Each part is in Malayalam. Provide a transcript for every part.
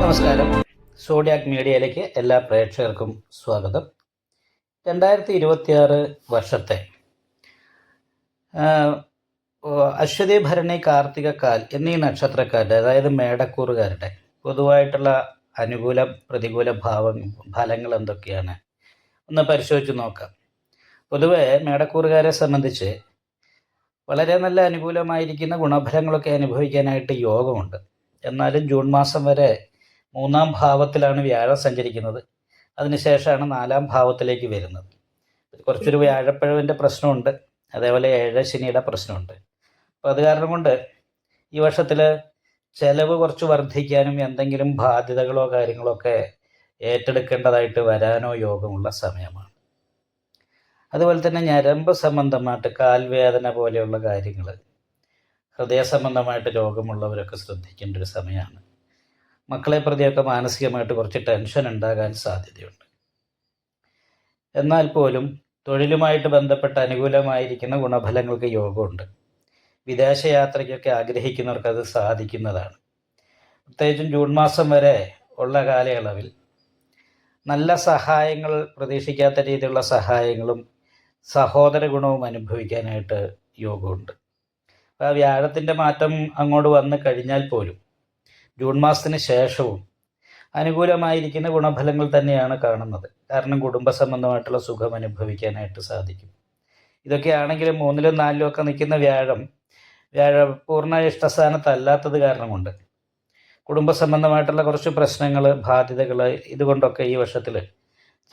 നമസ്കാരം. സോഡിയാക് മീഡിയയിലേക്ക് എല്ലാ പ്രേക്ഷകർക്കും സ്വാഗതം. 2026 വർഷത്തെ അശ്വതി, ഭരണി, കാർത്തിക, കാൽ എന്നീ നക്ഷത്രക്കാരുടെ, അതായത് മേടക്കൂറുകാരുടെ പൊതുവായിട്ടുള്ള അനുകൂല പ്രതികൂല ഫലങ്ങൾ എന്തൊക്കെയാണ് ഒന്ന് പരിശോധിച്ച് നോക്കാം. പൊതുവെ മേടക്കൂറുകാരെ സംബന്ധിച്ച് വളരെ നല്ല അനുകൂലമായിരിക്കുന്ന ഗുണഫലങ്ങളൊക്കെ അനുഭവിക്കാനായിട്ട് യോഗമുണ്ട്. എന്നാലും ജൂൺ മാസം വരെ 3-ാം ഭാവത്തിലാണ് വ്യാഴം സഞ്ചരിക്കുന്നത്. അതിനുശേഷമാണ് 4-ാം ഭാവത്തിലേക്ക് വരുന്നത്. കുറച്ചൊരു വ്യാഴപ്പിഴവിൻ്റെ പ്രശ്നമുണ്ട്, അതേപോലെ ഏഴശനിയുടെ പ്രശ്നമുണ്ട്. അപ്പോൾ അത് കാരണം കൊണ്ട് ഈ വർഷത്തിൽ ചെലവ് കുറച്ച് വർദ്ധിക്കാനും എന്തെങ്കിലും ബാധ്യതകളോ കാര്യങ്ങളോ ഒക്കെ ഏറ്റെടുക്കേണ്ടതായിട്ട് വരാനോ യോഗമുള്ള സമയമാണ്. അതുപോലെ തന്നെ ഞരമ്പ് സംബന്ധമായിട്ട് കാൽവേദന പോലെയുള്ള കാര്യങ്ങൾ, ഹൃദയ സംബന്ധമായിട്ട് രോഗമുള്ളവരൊക്കെ ശ്രദ്ധിക്കേണ്ട ഒരു സമയമാണ്. മക്കളെ പ്രതിയൊക്കെ മാനസികമായിട്ട് കുറച്ച് ടെൻഷൻ ഉണ്ടാകാൻ സാധ്യതയുണ്ട്. എന്നാൽ പോലും തൊഴിലുമായിട്ട് ബന്ധപ്പെട്ട അനുകൂലമായിരിക്കുന്ന ഗുണഫലങ്ങൾക്ക് യോഗമുണ്ട്. വിദേശയാത്രയ്ക്കൊക്കെ ആഗ്രഹിക്കുന്നവർക്ക് അത് സാധിക്കുന്നതാണ്. പ്രത്യേകിച്ചും ജൂൺ മാസം വരെ ഉള്ള കാലയളവിൽ നല്ല സഹായങ്ങൾ, പ്രതീക്ഷിക്കാത്ത രീതിയിലുള്ള സഹായങ്ങളും സഹോദര ഗുണവും അനുഭവിക്കാനായിട്ട് യോഗമുണ്ട്. ആ വ്യാഴത്തിൻ്റെ മാറ്റം അങ്ങോട്ട് വന്നു കഴിഞ്ഞാൽ പോലും ജൂൺ മാസത്തിന് ശേഷവും അനുകൂലമായിരിക്കുന്ന ഗുണഫലങ്ങൾ തന്നെയാണ് കാണുന്നത്. കാരണം കുടുംബ സംബന്ധമായിട്ടുള്ള സുഖം അനുഭവിക്കാനായിട്ട് സാധിക്കും. ഇതൊക്കെയാണെങ്കിലും 3-ലും 4-ലും ഒക്കെ നിൽക്കുന്ന വ്യാഴം പൂർണ്ണ ഇഷ്ടസ്ഥാനത്തല്ലാത്തത് കാരണം കൊണ്ട് കുടുംബ സംബന്ധമായിട്ടുള്ള കുറച്ച് പ്രശ്നങ്ങൾ, ബാധ്യതകൾ ഇതുകൊണ്ടൊക്കെ ഈ വർഷത്തിൽ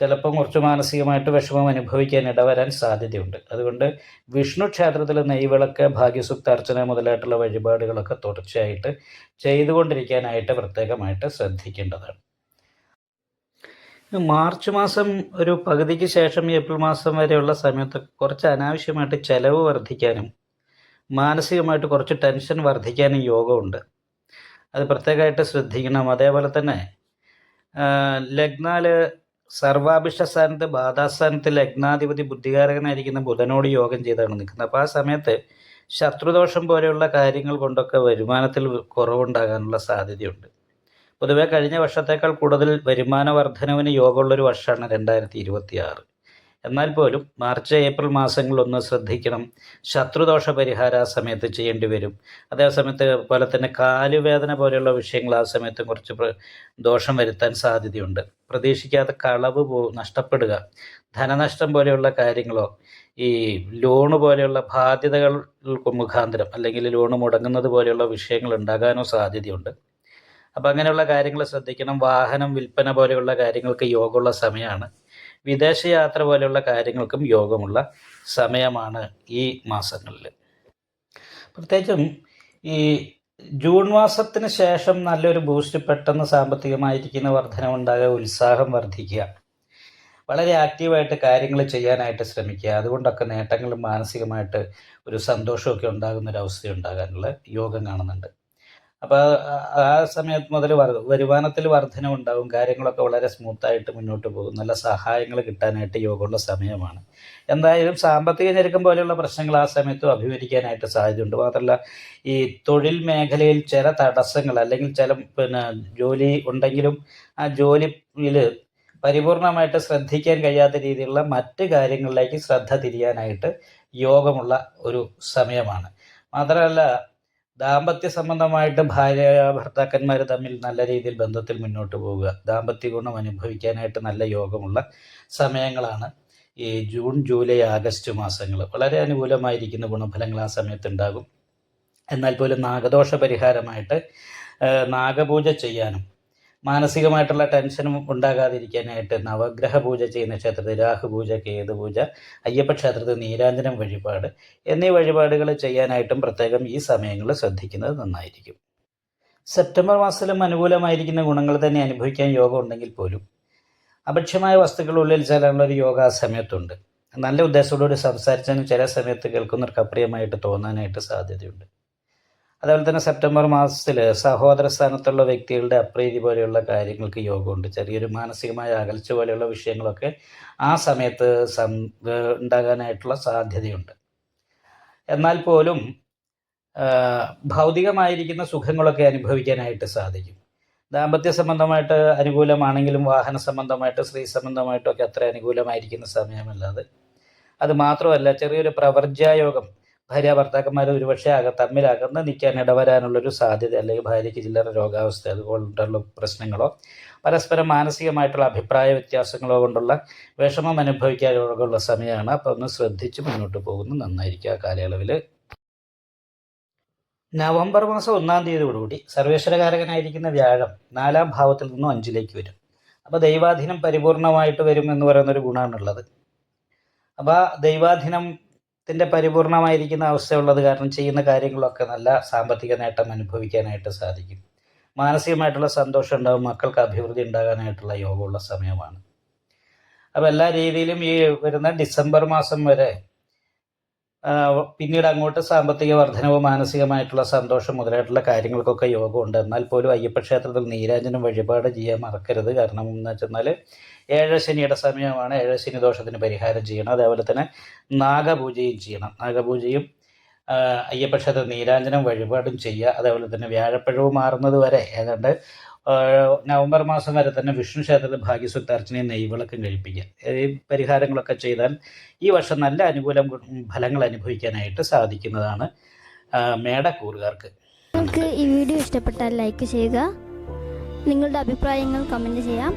ചിലപ്പം കുറച്ച് മാനസികമായിട്ട് വിഷമം അനുഭവിക്കാൻ ഇടവരാൻ സാധ്യതയുണ്ട്. അതുകൊണ്ട് വിഷ്ണു ക്ഷേത്രത്തിൽ നെയ്വിളക്ക്, ഭാഗ്യസൂക്ത അർച്ചന മുതലായിട്ടുള്ള വഴിപാടുകളൊക്കെ തുടർച്ചയായിട്ട് ചെയ്തുകൊണ്ടിരിക്കാനായിട്ട് പ്രത്യേകമായിട്ട് ശ്രദ്ധിക്കേണ്ടതാണ്. മാർച്ച് മാസം ഒരു പകുതിക്ക് ശേഷം ഏപ്രിൽ മാസം വരെയുള്ള സമയത്ത് കുറച്ച് അനാവശ്യമായിട്ട് ചെലവ് വർദ്ധിക്കാനും മാനസികമായിട്ട് കുറച്ച് ടെൻഷൻ വർദ്ധിക്കാനും യോഗമുണ്ട്. അത് പ്രത്യേകമായിട്ട് ശ്രദ്ധിക്കണം. അതേപോലെ തന്നെ ലഗ്നാല് സർവാഭിഷ്ട സ്ഥാനത്ത് ബാധാസ്ഥാനത്ത് ലഗ്നാധിപതി ബുദ്ധികാരകനായിരിക്കുന്ന ബുധനോട് യോഗം ചെയ്താണ് നിൽക്കുന്നത്. അപ്പോൾ ആ സമയത്ത് ശത്രുദോഷം പോലെയുള്ള കാര്യങ്ങൾ കൊണ്ടൊക്കെ വരുമാനത്തിൽ കുറവുണ്ടാകാനുള്ള സാധ്യതയുണ്ട്. പൊതുവെ കഴിഞ്ഞ വർഷത്തേക്കാൾ കൂടുതൽ വരുമാന വർധനവിന് യോഗമുള്ളൊരു വർഷമാണ് 2026. എന്നാൽ പോലും മാർച്ച് ഏപ്രിൽ മാസങ്ങളിലൊന്ന് ശ്രദ്ധിക്കണം. ശത്രുദോഷ പരിഹാരം ആ സമയത്ത് ചെയ്യേണ്ടി വരും. അതേസമയത്ത് പോലെ തന്നെ കാലുവേദന പോലെയുള്ള വിഷയങ്ങൾ ആ സമയത്ത് കുറച്ച് ദോഷം വരുത്താൻ സാധ്യതയുണ്ട്. പ്രതീക്ഷിക്കാതെ കളവ് നഷ്ടപ്പെടുക, ധനനഷ്ടം പോലെയുള്ള കാര്യങ്ങളോ ഈ ലോണ് പോലെയുള്ള ബാധ്യതകൾ മുഖാന്തരം അല്ലെങ്കിൽ ലോണ് മുടങ്ങുന്നത് പോലെയുള്ള വിഷയങ്ങൾ ഉണ്ടാകാനോ സാധ്യതയുണ്ട്. അപ്പം അങ്ങനെയുള്ള കാര്യങ്ങൾ ശ്രദ്ധിക്കണം. വാഹനം വിൽപ്പന പോലെയുള്ള കാര്യങ്ങൾക്ക് യോഗമുള്ള സമയമാണ്. വിദേശയാത്ര പോലെയുള്ള കാര്യങ്ങൾക്കും യോഗമുള്ള സമയമാണ് ഈ മാസങ്ങളിൽ. പ്രത്യേകിച്ചും ഈ ജൂൺ മാസത്തിന് ശേഷം നല്ലൊരു ബൂസ്റ്റ്, പെട്ടെന്ന് സാമ്പത്തികമായിരിക്കുന്ന വർധനവുണ്ടാകുക, ഉത്സാഹം വർദ്ധിക്കുക, വളരെ ആക്റ്റീവായിട്ട് കാര്യങ്ങൾ ചെയ്യാനായിട്ട് ശ്രമിക്കുക. അതുകൊണ്ടൊക്കെ നേട്ടങ്ങളും മാനസികമായിട്ട് ഒരു സന്തോഷമൊക്കെ ഉണ്ടാകുന്നൊരവസ്ഥ ഉണ്ടാകാനുള്ള യോഗം കാണുന്നുണ്ട്. അപ്പോൾ ആ സമയത്ത് മുതൽ വരുമാനത്തിൽ വർധനവുണ്ടാകും. കാര്യങ്ങളൊക്കെ വളരെ സ്മൂത്തായിട്ട് മുന്നോട്ട് പോകും. നല്ല സഹായങ്ങൾ കിട്ടാനായിട്ട് യോഗമുള്ള സമയമാണ്. എന്തായാലും സാമ്പത്തിക ഞെരുക്കം പോലെയുള്ള പ്രശ്നങ്ങൾ ആ സമയത്തും അഭിമുഖീകരിക്കാനായിട്ട് സാധ്യതയുണ്ട്. മാത്രമല്ല ഈ തൊഴിൽ മേഖലയിൽ ചില തടസ്സങ്ങൾ അല്ലെങ്കിൽ ചില ജോലി ഉണ്ടെങ്കിലും ആ ജോലിയിൽ പരിപൂർണമായിട്ട് ശ്രദ്ധിക്കാൻ കഴിയാത്ത രീതിയിലുള്ള മറ്റ് കാര്യങ്ങളിലേക്ക് ശ്രദ്ധ തിരിയാനായിട്ട് യോഗമുള്ള ഒരു സമയമാണ്. മാത്രമല്ല ദാമ്പത്യ സംബന്ധമായിട്ട് ഭാര്യ ഭർത്താക്കന്മാർ തമ്മിൽ നല്ല രീതിയിൽ ബന്ധത്തിൽ മുന്നോട്ട് പോവുക, ദാമ്പത്യ ഗുണം അനുഭവിക്കാനായിട്ട് നല്ല യോഗമുള്ള സമയങ്ങളാണ് ഈ ജൂൺ, ജൂലൈ, ആഗസ്റ്റ് മാസങ്ങൾ. വളരെ അനുകൂലമായിരിക്കുന്ന ഗുണഫലങ്ങൾ ആ സമയത്ത് ഉണ്ടാകും. എന്നാൽ പോലും നാഗദോഷ പരിഹാരമായിട്ട് നാഗപൂജ ചെയ്യാനും മാനസികമായിട്ടുള്ള ടെൻഷനും ഉണ്ടാകാതിരിക്കാനായിട്ട് നവഗ്രഹ പൂജ ചെയ്യുന്ന ക്ഷേത്രത്തിൽ രാഹുപൂജ, കേതുപൂജ, അയ്യപ്പ ക്ഷേത്രത്തിൽ നീരാഞ്ജനം വഴിപാട് എന്നീ വഴിപാടുകൾ ചെയ്യാനായിട്ടും പ്രത്യേകം ഈ സമയങ്ങളിൽ ശ്രദ്ധിക്കുന്നത് നന്നായിരിക്കും. സെപ്റ്റംബർ മാസത്തിലും അനുകൂലമായിരിക്കുന്ന ഗുണങ്ങൾ തന്നെ അനുഭവിക്കാൻ യോഗം ഉണ്ടെങ്കിൽ പോലും അപക്ഷ്യമായ വസ്തുക്കളുള്ളിൽ ചെല്ലാനുള്ളൊരു യോഗ ആ സമയത്തുണ്ട്. നല്ല ഉദ്ദേശത്തോടുകൂടി സംസാരിച്ചാലും ചില സമയത്ത് കേൾക്കുന്നവർക്ക് അപ്രിയമായിട്ട് തോന്നാനായിട്ട് സാധ്യതയുണ്ട്. അതുപോലെ തന്നെ സെപ്റ്റംബർ മാസത്തിൽ സഹോദര സ്ഥാനത്തുള്ള വ്യക്തികളുടെ അപ്രീതി പോലെയുള്ള കാര്യങ്ങൾക്ക് യോഗമുണ്ട്. ചെറിയൊരു മാനസികമായ അകൽച്ച പോലെയുള്ള വിഷയങ്ങളൊക്കെ ആ സമയത്ത് ഉണ്ടാകാനായിട്ടുള്ള സാധ്യതയുണ്ട്. എന്നാൽ പോലും ഭൗതികമായിരിക്കുന്ന സുഖങ്ങളൊക്കെ അനുഭവിക്കാനായിട്ട് സാധിക്കും. ദാമ്പത്യ സംബന്ധമായിട്ട് അനുകൂലമാണെങ്കിലും വാഹന സംബന്ധമായിട്ട് സ്ത്രീ സംബന്ധമായിട്ടൊക്കെ അത്ര അനുകൂലമായിരിക്കുന്ന സമയമല്ലാതെ, അത് മാത്രമല്ല ചെറിയൊരു പ്രവർജ്യായോഗം ഭാര്യ ഭർത്താക്കന്മാർ ഒരുപക്ഷെ തമ്മിൽ അകന്ന് നിൽക്കാൻ ഇടവരാനുള്ളൊരു സാധ്യത, അല്ലെങ്കിൽ ഭാര്യയ്ക്ക് ചില്ലറ രോഗാവസ്ഥ അതുകൊണ്ടുള്ള പ്രശ്നങ്ങളോ പരസ്പരം മാനസികമായിട്ടുള്ള അഭിപ്രായ വ്യത്യാസങ്ങളോ കൊണ്ടുള്ള വിഷമം അനുഭവിക്കാനുള്ള സമയമാണ്. അപ്പോൾ ഒന്ന് ശ്രദ്ധിച്ച് മുന്നോട്ട് പോകുന്നത് നന്നായിരിക്കും ആ കാലയളവിൽ. നവംബർ മാസം 1-ാം തീയതിയോടുകൂടി സർവേശ്വരകാരകനായിരിക്കുന്ന വ്യാഴം 4-ാം ഭാവത്തിൽ നിന്നും 5-ലേക്ക് വരും. അപ്പോൾ ദൈവാധീനം പരിപൂർണമായിട്ട് വരും എന്ന് പറയുന്നൊരു ഗുണമാണുള്ളത്. അപ്പോൾ ദൈവാധീനത്തിൻ്റെ പരിപൂർണമായിരിക്കുന്ന അവസ്ഥയുള്ളത് കാരണം ചെയ്യുന്ന കാര്യങ്ങളൊക്കെ നല്ല സാമ്പത്തിക നേട്ടം അനുഭവിക്കാനായിട്ട് സാധിക്കും. മാനസികമായിട്ടുള്ള സന്തോഷം ഉണ്ടാകും. മക്കൾക്ക് അഭിവൃദ്ധി ഉണ്ടാകാനായിട്ടുള്ള യോഗമുള്ള സമയമാണ്. അപ്പോൾ എല്ലാ രീതിയിലും ഈ വരുന്ന ഡിസംബർ മാസം വരെ പിന്നീട് അങ്ങോട്ട് സാമ്പത്തിക വർധനവ്, മാനസികമായിട്ടുള്ള സന്തോഷം മുതലായിട്ടുള്ള കാര്യങ്ങൾക്കൊക്കെ യോഗമുണ്ട്. എന്നാൽ പോലും അയ്യപ്പ ക്ഷേത്രത്തിൽ നീരാഞ്ജനം വഴിപാട് ചെയ്യാൻ മറക്കരുത്. കാരണം എന്ന് വെച്ചെന്നാൽ ഏഴശനിയുടെ സമയമാണ്. ഏഴശനി ദോഷത്തിന് പരിഹാരം ചെയ്യണം. അതേപോലെ തന്നെ നാഗപൂജയും ചെയ്യണം. നാഗപൂജയും അയ്യപ്പ ക്ഷേത്ര നീരാഞ്ജനം വഴിപാടും ചെയ്യുക. അതേപോലെ തന്നെ വ്യാഴപ്പഴവ് മാറുന്നത് വരെ ഏതാണ്ട് നവംബർ മാസം വരെ തന്നെ വിഷ്ണു ക്ഷേത്രത്തിൽ ഭാഗ്യസുക്താർച്ചനയും നെയ്വിളക്കും കഴിപ്പിക്കുക. ഈ പരിഹാരങ്ങളൊക്കെ ചെയ്താൽ ഈ വർഷം നല്ല അനുകൂല ഫലങ്ങൾ അനുഭവിക്കാനായിട്ട് സാധിക്കുന്നതാണ് മേടക്കൂറുകാർക്ക്. നിങ്ങൾക്ക് ഈ വീഡിയോ ഇഷ്ടപ്പെട്ടാൽ ലൈക്ക് ചെയ്യുക, നിങ്ങളുടെ അഭിപ്രായങ്ങൾ കമൻറ്റ് ചെയ്യാം.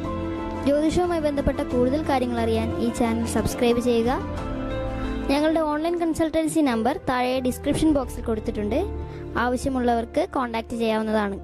ജ്യോതിഷവുമായി ബന്ധപ്പെട്ട കൂടുതൽ കാര്യങ്ങൾ അറിയാൻ ഈ ചാനൽ സബ്സ്ക്രൈബ് ചെയ്യുക. ഞങ്ങളുടെ ഓൺലൈൻ കൺസൾട്ടൻസി നമ്പർ താഴെ ഡിസ്ക്രിപ്ഷൻ ബോക്സിൽ കൊടുത്തിട്ടുണ്ട്. ആവശ്യമുള്ളവർക്ക് കോൺടാക്റ്റ് ചെയ്യാവുന്നതാണ്.